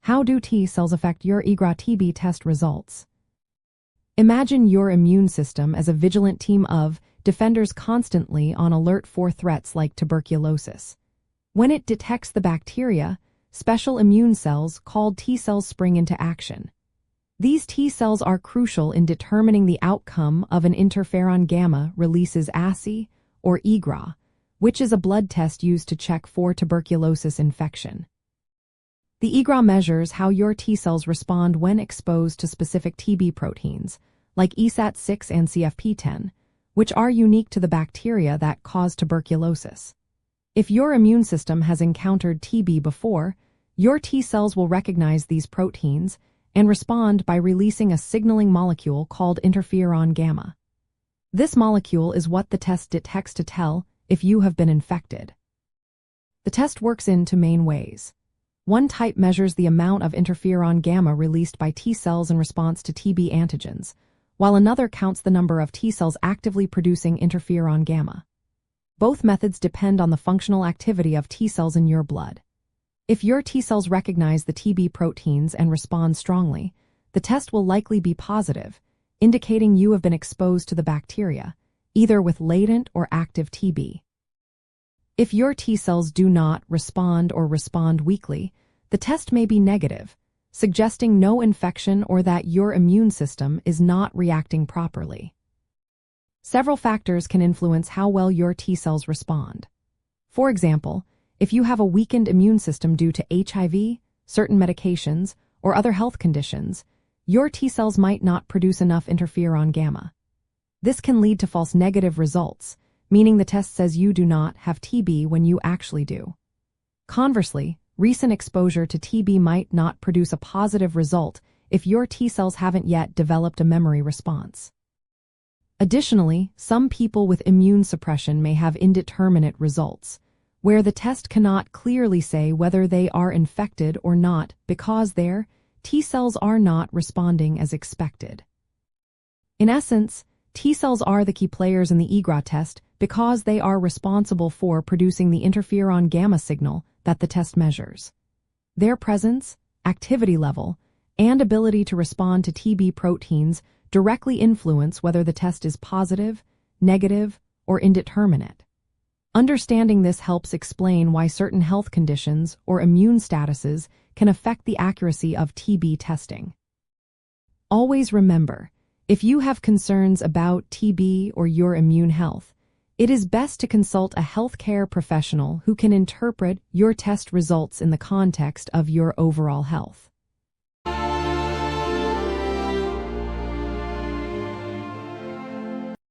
How do T cells affect your IGRA TB test results? Imagine your immune system as a vigilant team of defenders constantly on alert for threats like tuberculosis. When it detects the bacteria, special immune cells called T cells spring into action. These T cells are crucial in determining the outcome of an interferon gamma releases assay, or IGRA, which is a blood test used to check for tuberculosis infection. The IGRA measures how your T cells respond when exposed to specific TB proteins, like ESAT6 and CFP10, which are unique to the bacteria that cause tuberculosis. If your immune system has encountered TB before, your T cells will recognize these proteins and respond by releasing a signaling molecule called interferon gamma. This molecule is what the test detects to tell if you have been infected. The test works in two main ways. One type measures the amount of interferon gamma released by T cells in response to TB antigens, while another counts the number of T cells actively producing interferon gamma. Both methods depend on the functional activity of T cells in your blood. If your T cells recognize the TB proteins and respond strongly, the test will likely be positive, indicating you have been exposed to the bacteria, either with latent or active TB. If your T cells do not respond or respond weakly, the test may be negative, suggesting no infection or that your immune system is not reacting properly. Several factors can influence how well your T cells respond. For example, if you have a weakened immune system due to HIV, certain medications, or other health conditions, your T cells might not produce enough interferon gamma. This can lead to false negative results, meaning the test says you do not have TB when you actually do. Conversely, recent exposure to TB might not produce a positive result if your T cells haven't yet developed a memory response. Additionally, some people with immune suppression may have indeterminate results, where the test cannot clearly say whether they are infected or not because their T cells are not responding as expected. In essence, T cells are the key players in the IGRA test because they are responsible for producing the interferon gamma signal that the test measures. Their presence, activity level, and ability to respond to TB proteins directly influence whether the test is positive, negative, or indeterminate. Understanding this helps explain why certain health conditions or immune statuses can affect the accuracy of TB testing. Always remember, if you have concerns about TB or your immune health, it is best to consult a healthcare professional who can interpret your test results in the context of your overall health.